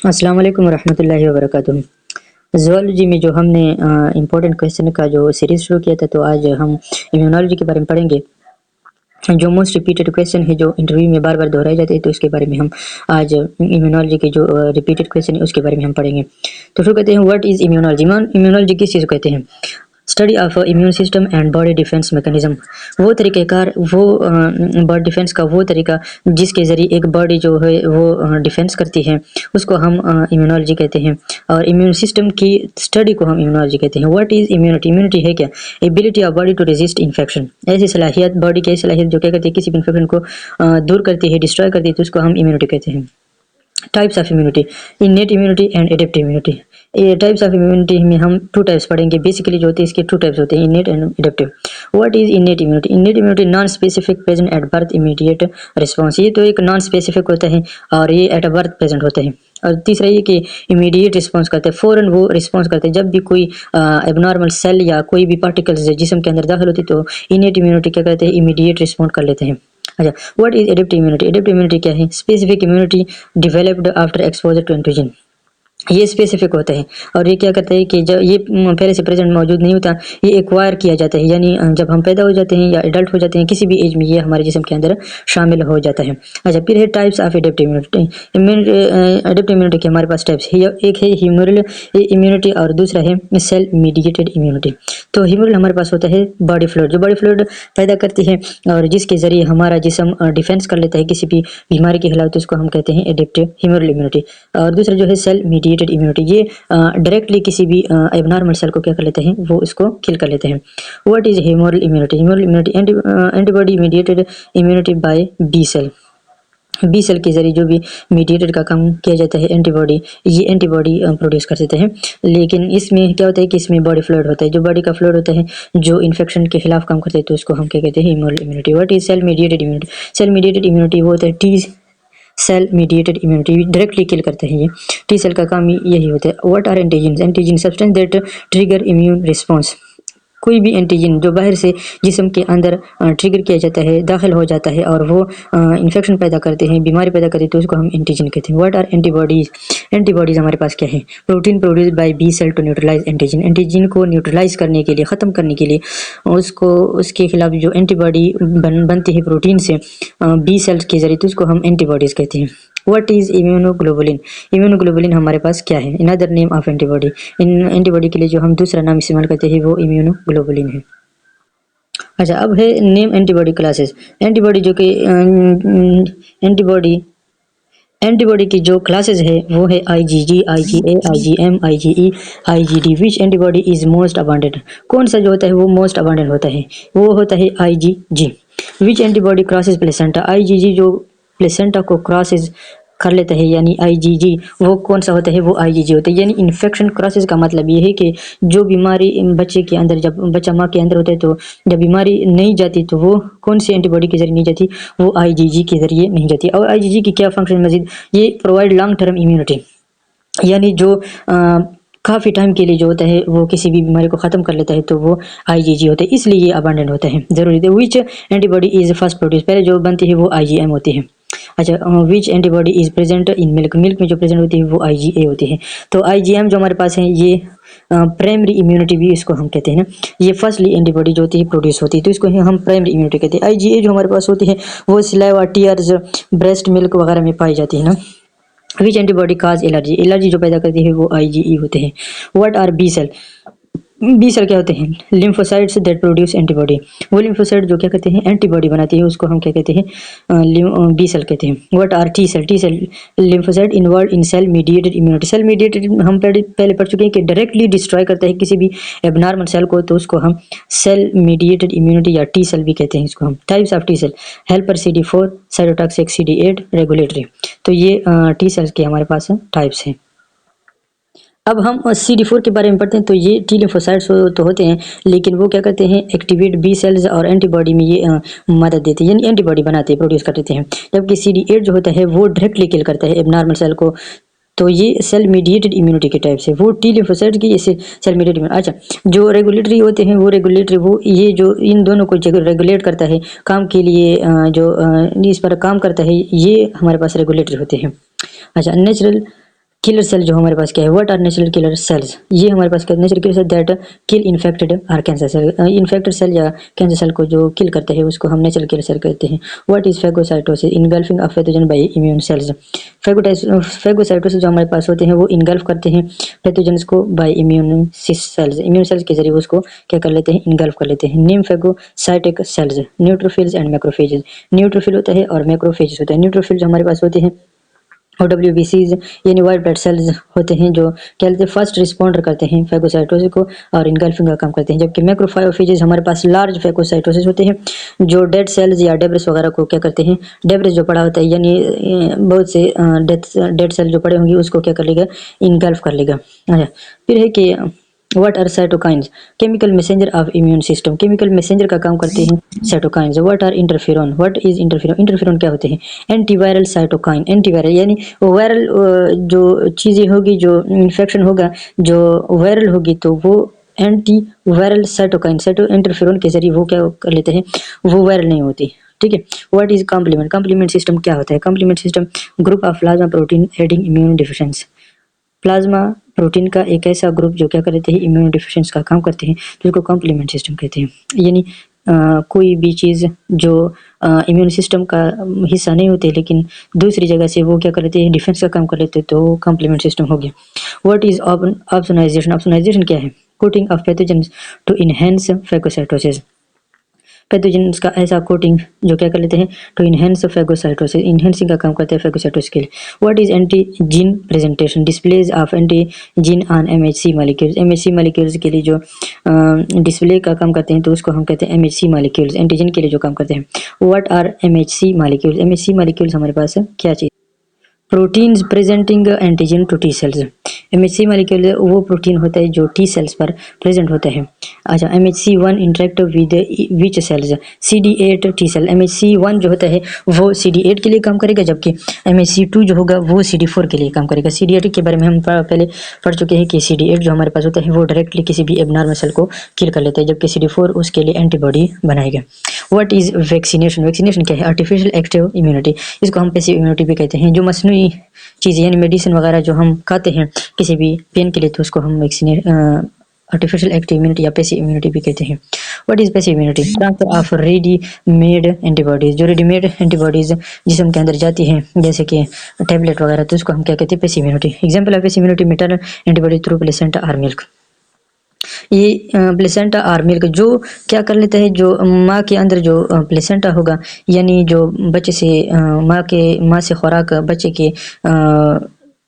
अस्सलाम वालेकुम रहमतुल्लाहि व बरकातुहू। ज़ूलॉजी में जो हमने इम्पोर्टेंट क्वेश्चन का जो सीरीज़ शुरू किया था, तो आज हम इम्यूनोलॉजी के बारे में पढ़ेंगे। जो मोस्ट रिपीटेड क्वेश्चन है, जो इंटरव्यू में बार-बार दोहराए जाते हैं, तो इसके बारे में हम आज इम्यूनोलॉजी के जो रिपीटेड क्वेश्चन है, उसके बारे में हम पढ़ेंगे। तो शुरू करते हैं, व्हाट इज़ इम्यूनोलॉजी? इम्यूनोलॉजी किस चीज़ को कहते हैं? Study of immune system and body defence mechanism. वो तरीक़ेकार, वो बॉडी डिफेंस का वो तरीका जिसके ज़रिए एक बॉडी जो है वो डिफेंस करती है, उसको हम इम्यूनोलॉजी कहते हैं। और इम्यून सिस्टम की स्टडी को हम इम्यूनोलॉजी कहते हैं। What is immunity? इम्यूनिटी है क्या? Ability of body to resist infection. ऐसी सलाहियत, बॉडी की सलाहियत जो क्या करती है, किसी भी इन्फेक्शन को दूर करती है, डिस्ट्रॉय करती है, तो उसको हम इम्यूनिटी कहते हैं। Types of immunity, innate immunity and adaptive immunity. ये टाइप्स ऑफ इम्यूनिटी में हम टू टाइप्स पढ़ेंगे। बेसिकली जो होते हैं इसके टू टाइप्स होते हैं, इनेट and adaptive. What is innate immunity? Innate immunity non specific present at birth immediate response. ये तो एक नॉन स्पेसिफिक होता है और ये एट बर्थ प्रेजेंट होता है। और तीसरा ये कि इमीडिएट रिस्पॉन्स करते हैं, फ़ौरन वो रिस्पॉन्स करते हैं। जब भी कोई एबनॉर्मल सेल या कोई भी पार्टिकल्स जिसम के अंदर दाखिल होती, तो इनेट इम्यूनिटी क्या करते हैं, इमीडिएट रिस्पॉन्ड कर लेते हैं। अच्छा, what is adaptive immunity? Adaptive immunity क्या है? Specific immunity developed after exposure to antigen. ये स्पेसिफिक होता है और ये क्या करता है कि जब ये पहले से प्रेजेंट मौजूद नहीं होता, ये एक्वायर किया जाता है, यानी जब हम पैदा हो जाते हैं या एडल्ट हो जाते हैं, किसी भी एज में ये हमारे जिस्म के अंदर शामिल हो जाता है। अच्छा, फिर है types of adaptive immunity. Adaptive immunity के हमारे पास टाइप्स है, एक है ह्यूमरल इम्यूनिटी और दूसरा है सेल मीडिएटेड इम्यूनिटी। तो ह्यूमरल हमारे पास होता है बॉडी फ्लूइड, जो बॉडी फ्लूइड पैदा करती है और जिसके ज़रिए हमारा जिस्म डिफेंस कर लेता है किसी भी बीमारी के खिलाफ, तो उसको हम कहते हैं एडेप्टिव ह्यूमरल इम्यूनिटी। और दूसरा जो है सेल मीडिएटेड इम्यूनिटी, ये डायरेक्टली किसी भी एबनॉर्मल सेल को क्या कर लेते हैं, वो इसको किल कर लेते हैं। What is humoral immunity? Humoral immunity antibody mediated immunity by B cell. B cell के जरिए जो भी मीडिएटेड का काम किया जाता है, एंटीबॉडी, ये एंटीबॉडी प्रोड्यूस कर देते हैं। लेकिन इसमें क्या होता है कि इसमें बॉडी फ्लूइड होता है, जो बॉडी का फ्लूइड होता है जो इन्फेक्शन के खिलाफ काम करते हैं, तो उसको हम क्या कहते हैं, humoral immunity. What is cell mediated immunity? Cell mediated immunity वो होता है T cell mediated immunity, directly kill करते हैं ये। टी सेल का काम यही होता है। What are antigen? Antigen substance that trigger immune response. कोई भी एंटीजन जो बाहर से जिस्म के अंदर ट्रिगर किया जाता है, दाखिल हो जाता है और वो इन्फेक्शन पैदा करते हैं, बीमारी पैदा करते हैं, तो उसको हम एंटीजन कहते हैं। What are antibodies? एंटीबॉडीज हमारे पास क्या है? Protein produce by B cell to neutralize antigen. Antigen को न्यूट्रलाइज करने के लिए, ख़त्म करने के लिए, उसको उसके खिलाफ जो एंटीबॉडी बनती है प्रोटीन से बी सेल्स के जरिए, तो उसको हम एंटीबॉडीज कहते हैं। What is immunoglobulin? इम्यूनोग्लोबुलिन हमारे पास क्या है? Another name of antibody. In antibody के लिए जो हम दूसरा नाम इस्तेमाल करते हैं, वो इम्यूनोग्लोबुलिन है। अच्छा, अब है नेम एंटीबॉडी क्लासेस। एंटीबॉडी जो कि एंटीबॉडी एंटीबॉडी की जो क्लासेस है वो है IgG, IgA, IgM, IgE, IgD। Which antibody is most abundant? कौन सा जो होता है वो मोस्ट अबांडेंट होता है? वो होता है IgG। विच एंटीबॉडी क्रॉसेस प्लेसेंटा? IgG जो प्लेसेंटा को क्रॉसेस कर लेता है, यानी IgG, वो कौन सा होता है? वो IgG होता है। यानी इन्फेक्शन क्रॉसेस का मतलब ये है कि जो बीमारी बच्चे के अंदर, जब बच्चा माँ के अंदर होता है, तो जब बीमारी नहीं जाती, तो वो कौन सी एंटीबॉडी के जरिए नहीं जाती? वो IgG के जरिए नहीं जाती। और IgG की क्या फंक्शन मजीद? ये प्रोवाइड लॉन्ग टर्म इम्यूनिटी, यानी जो काफ़ी टाइम के लिए जो होता है वो किसी भी बीमारी को ख़त्म कर लेता है, तो वो IgG होता है, इसलिए ये अबांडेंट होता है, ज़रूरी है। Which antibody is first produce? पहले जो बनती है वो IgM होती है। अच्छा, which antibody is present in milk? Milk में जो प्रेजेंट होती है वो IgA होती है। तो IgM जो हमारे पास है, ये प्राइमरी इम्यूनिटी भी इसको हम कहते हैं ना। ये फर्स्टली एंटीबॉडी जो होती है प्रोड्यूस होती है, तो इसको हम प्राइमरी इम्यूनिटी कहते हैं। IgA जो हमारे पास होती है वो सलाइवा, टीयर्स, ब्रेस्ट मिल्क वगैरह में पाई जाती है ना। Which antibody cause allergy? Allergy जो पैदा करती है वो IgE होते हैं। What are B cell? B cell क्या होते हैं? Lymphocytes that produce antibody. वो लिम्फोसाइट जो क्या कहते हैं, एंटीबॉडी बनाती है, उसको हम क्या कहते हैं, बी सेल कहते हैं। What are T cell? T cell lymphocyte involve in cell mediated immunity. Cell mediated हम पहले पढ़ चुके हैं कि डायरेक्टली डिस्ट्रॉय करता है किसी भी एबनॉर्मल सेल को, तो उसको हम सेल मीडिएटेड इम्यूनिटी या टी सेल भी कहते हैं इसको हम। Types of T cell, helper CD4, cytotoxic CD8, regulatory. तो ये टी सेल्स के हमारे पास टाइप्स हैं। अब हम CD4 के बारे में पढ़ते हैं। तो ये टी लिम्फोसाइट्स तो होते हैं, लेकिन वो क्या करते हैं, एक्टिवेट बी सेल्स और एंटीबॉडी में ये मदद देते हैं, यानी एंटीबॉडी बनाते हैं, प्रोड्यूस कर देते हैं। जबकि CD8 जो होता है वो डायरेक्टली किल करता है एबनॉर्मल सेल को। तो ये सेल मीडिएटेड इम्यूनिटी के टाइप से, वो टी लिम्फोसाइट्स की ऐसे सेल मीडिएटेड इम्यूनिटी। अच्छा, जो रेगुलेटरी होते हैं, वो रेगुलेटरी, वो ये जो इन दोनों को रेगुलेट करता है काम के लिए, जो इस पर काम करता है, ये हमारे पास रेगुलेटरी होते हैं। अच्छा, नेचुरल किलर सेल जो हमारे पास क्या है, what are natural killer cells, ये हमारे पास क्या natural killer cell that kill infected or cancer cell, infected cell या कैंसर सेल को जो किल करते हैं उसको हम नेचुरल किलर सेल कहते हैं। What is phagocytosis, engulfing of pathogen bye immune cells, phagocytosis जो हमारे पास होते हैं वो इनगल्फ करते हैं पैथोजेंस को bye immune cells, immune cells के जरिए उसको क्या कर लेते हैं, इनगल्फ कर लेते हैं। Name phagocytic cells, neutrophils and macrophages, neutrophil होता है और मैक्रोफेजेस होता है। न्यूट्रोफिल जो हमारे पास होते हैं OWBCs यानी वाइट ब्लड सेल्स होते हैं जो क्या कहते हैं, फर्स्ट रिस्पॉन्डर करते हैं फेगोसाइटोसिस को और इनगल्फिंग का काम करते हैं। जबकि मैक्रोफेजेस हमारे पास लार्ज फेगोसाइटोसिस होते हैं जो डेड सेल्स या डेब्रिस वगैरह को क्या करते हैं, डेब्रिस जो पड़ा होता है यानी बहुत से डेड सेल जो पड़े होंगे उसको क्या कर लेगा, इनगल्फ कर लेगा। अच्छा, फिर है कि what are cytokines, chemical messenger of immune system, chemical messenger का काम करते हैं cytokines. What are interferon, what is interferon, interferon क्या होते हैं, एंटीवायरल साइटोकाइन, एंटीवायरल यानी वायरल जो चीज़ें होगी, जो इन्फेक्शन होगा जो वायरल होगी तो वो anti viral cytokine, cyto interferon के जरिए वो क्या कर लेते हैं, वो वायरल नहीं होती। ठीक है। What is complement, complement system क्या होता है, complement system group of plasma protein aiding immune deficiency, plasma protein का एक ऐसा ग्रुप जो क्या करते हैं, इम्यून डिफिशिएंसी का काम करते हैं, जिसको कॉम्प्लीमेंट सिस्टम कहते हैं। यानी कोई भी चीज़ जो इम्यून सिस्टम का हिस्सा नहीं होते लेकिन दूसरी जगह से वो क्या कर लेते हैं, डिफेंस का काम कर लेते हैं, तो वो कॉम्प्लीमेंट सिस्टम हो गया। व्हाट इज ऑप्सोनाइजेशन, ऑप्सोनाइजेशन क्या है, coating of pathogens to enhance phagocytosis, pathogens का ऐसा कोटिंग जो क्या कर लेते हैं, टू इनहेंस फेगोसाइटोसिस, इनहेंसिंग का काम करते हैं फेगोसाइटोसिस के लिए। What is एंटीजीन presentation, displays of एंटीजीन on MHC molecules, MHC molecules के लिए जो डिस्प्ले का काम करते हैं तो उसको हम कहते हैं MHC मॉलिक्यूल्स, एंटीजन के लिए जो काम करते हैं। What are MHC molecules, MHC molecules हमारे पास क्या चीज़, proteins presenting antigen to T cells, MHC molecule वो प्रोटीन होता है जो टी सेल्स पर प्रेजेंट होता है। अच्छा, MHC1 interact with which cells, CD8 T cell, MHC1 जो होता है वो CD8 के लिए काम करेगा, जबकि MHC2 जो होगा वो CD4 के लिए काम करेगा। CD8 के बारे में हम पहले पढ़ चुके हैं कि CD8 जो हमारे पास होता है वो डायरेक्टली किसी भी एबनॉर्मल सेल को किल कर लेता है, जबकि CD4 उसके लिए एंटीबॉडी बनाएगा। व्हाट इज वैक्सीनेशन, वैक्सीनेशन क्या है, आर्टिफिशियल एक्टिव इम्यूनिटी, इसको हम पैसिव इम्यूनिटी भी कहते हैं। जो मसनूई चीज़ें यानी मेडिसिन वगैरह जो हम खाते हैं किसी भी पेन के लिए तो उसको हम वैक्सीनेट आर्टिफिशियल एक्टिव इम्यूनिटी या पैसिव इम्यूनिटी भी कहते हैं। What is passive immunity, transfer of ready made antibodies, जो रेडीमेड एंटीबॉडीज जिसम के अंदर जाती हैं जैसे कि टैबलेट वगैरह तो उसको हम क्या कहते हैं, passive immunity. Example of passive immunity, maternal antibody through placenta और मिल्क, ये प्लेसेंटा और मिल्क जो क्या कर लेता है, जो माँ के अंदर जो प्लेसेंटा होगा यानी जो बच्चे से माँ से खुराक बच्चे के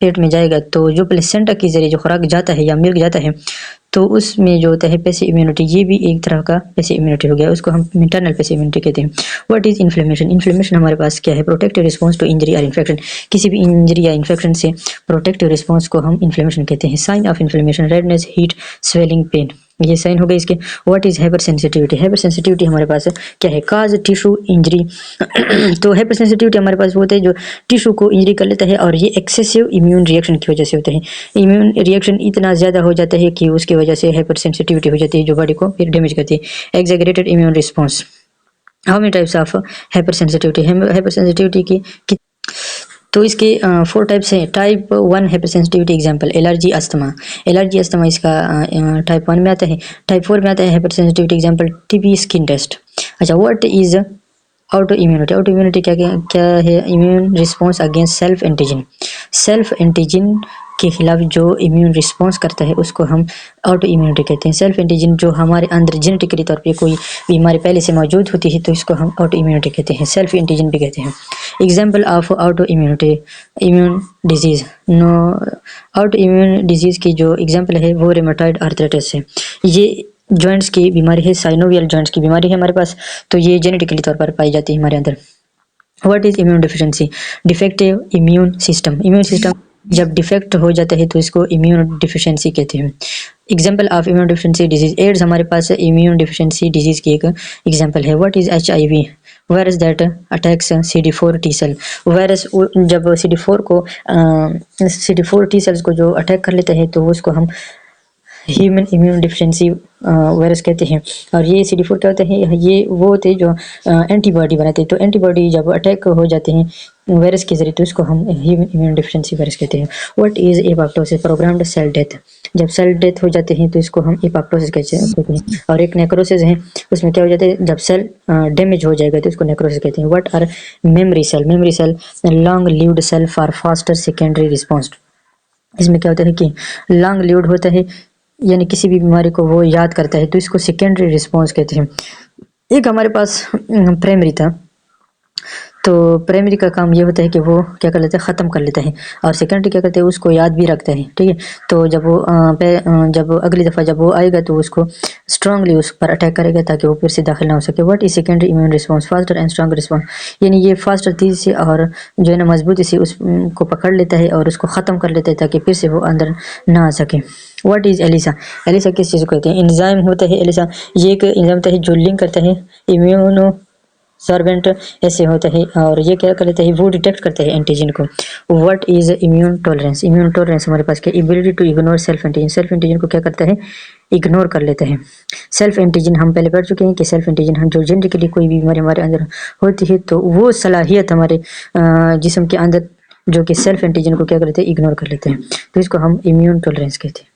पेट में जाएगा, तो जो प्लेसेंटा के जरिए जो खुराक जाता है या मिल्क जाता है तो उसमें जो होता है पैसिव इम्यूनिटी, ये भी एक तरह का पैसिव इम्यूनिटी हो गया, उसको हम इंटरनल पैसिव इम्यूनिटी कहते हैं। व्हाट इज इन्फ्लेमेशन, इन्फ्लेमेशन हमारे पास क्या है, प्रोटेक्टिव रिस्पांस टू इंजरी और इन्फेक्शन, किसी भी इंजरी या इन्फेक्शन से प्रोटेक्टिव रिस्पांस को हम इन्फ्लेमेशन कहते हैं। Sign of inflammation, redness, heat, swelling, pain, ये साइन हो गए इसके। What is hypersensitivity, hypersensitivity हमारे पास क्या है, काज टिश्यू इंजरी तो हाइपर सेंसिटिविटी हमारे पास वो होता है जो टिश्यू को इंजरी कर लेता है और ये एक्सेसिव इम्यून रिएक्शन की वजह से होता है। इम्यून रिएक्शन इतना ज़्यादा हो जाता है कि उसकी वजह से हाइपर सेंसिटिविटी हो जाती है जो बॉडी को फिर डैमेज करती है। Exaggerated immune response, how many types of hypersensitivity, hypersensitivity की तो इसके 4 टाइप्स हैं। Type 1 hypersensitivity, example allergy, asthma, allergy asthma इसका टाइप 1 में आता है। टाइप 4 में आता है hypersensitivity, example TB, skin test. अच्छा, what is autoimmunity, autoimmunity क्या है, immune response against self antigen, self antigen के खिलाफ जो इम्यून रिस्पॉन्स करता है उसको हम ऑटो इम्यूनिटी कहते हैं। सेल्फ एंटीजन जो हमारे अंदर जेनेटिकली तौर पे कोई बीमारी पहले से मौजूद होती है तो इसको हम ऑटो इम्यूनिटी कहते हैं, सेल्फ एंटीजन भी कहते हैं। Example of autoimmunity, immune disease, no autoimmune disease की जो एग्जाम्पल है वो रेमेटॉइड आर्थराइटिस है, ये जॉइंट्स की बीमारी है, साइनोवियल जॉइंट्स की बीमारी है हमारे पास, तो ये जेनेटिकली तौर पर पाई जाती है हमारे अंदर। What is immune deficiency, defective immune system, immune system जब डिफेक्ट हो जाता है तो इसको इम्यून डिफिशिएंसी कहते हैं। Example of immune deficiency disease, AIDS हमारे पास इम्यून डिफिशिएंसी डिजीज की एक एग्जाम्पल है। What is HIV, virus that attacks CD4 T cell, virus जब CD4 टी सेल्स को जो अटैक कर लेता है तो उसको हम ह्यूमन इम्यून डिफिशिएंसी वायरस कहते हैं। और ये CD4 क्या होते हैं, ये वो होते हैं जो एंटीबॉडी बनाते हैं, तो एंटीबॉडी जब अटैक हो जाते हैं वायरस के जरिए, तो इसको हम इम्यून डिफिशिएंसी वायरस कहते हैं। What is apoptosis? Programmed cell death. जब सेल डेथ हो जाते हैं तो इसको हम एपोप्टोसिस कहते हैं। और एक नेक्रोसिस है, उसमें क्या हो जाता है, जब सेल डैमेज हो जाएगा तो इसको नेक्रोसिस कहते हैं। What are memory cell? Memory cell long lived cell for faster secondary response. इसमें क्या होता है कि लॉन्ग लिव्ड होता है, यानी किसी भी बीमारी को वो याद करता है, तो इसको सेकेंडरी रिस्पॉन्स कहते हैं। एक हमारे पास प्राइमरी था, तो प्राइमरी का काम ये होता है कि वो क्या कर लेता है, ख़त्म कर लेता है, और सेकेंडरी क्या करते हैं, उसको याद भी रखता है। ठीक है, तो जब वो जब अगली दफ़ा जब वो आएगा तो उसको स्ट्रांगली उस पर अटैक करेगा ताकि वो फिर से दाखिल ना हो सके। What is secondary immune response? Faster and strong response, यानी ये फास्टर तेज़ी से और जो है ना मजबूती से उसको पकड़ लेता है और उसको ख़त्म कर लेता है ताकि फिर से वो अंदर ना आ सके। What is Elisa? एलिसा किस चीज़ को कहते हैं? एंजाइम होता है एलिसा, ये एक एंजाइम होता है जो लिंक करता है इम्यूनो सर्वेंट ऐसे होता है, और ये क्या कर लेता है, वो डिटेक्ट करता है एंटीजन को। What is immune tolerance? Immune tolerance हमारे पास क्या, ability to ignore self antigen. Self antigen को क्या करता है, इग्नोर कर लेता है। सेल्फ एंटीजन हम पहले पढ़ चुके हैं कि सेल्फ एंटीजन हम जो जेनेटिकली कोई भी बीमारी हमारे अंदर होती है तो वो सलाहियत हमारे जिस्म के अंदर जो कि सेल्फ एंटीजन को क्या करते हैं, इग्नोर कर लेते हैं, तो इसको हम इम्यून टॉलरेंस कहते हैं।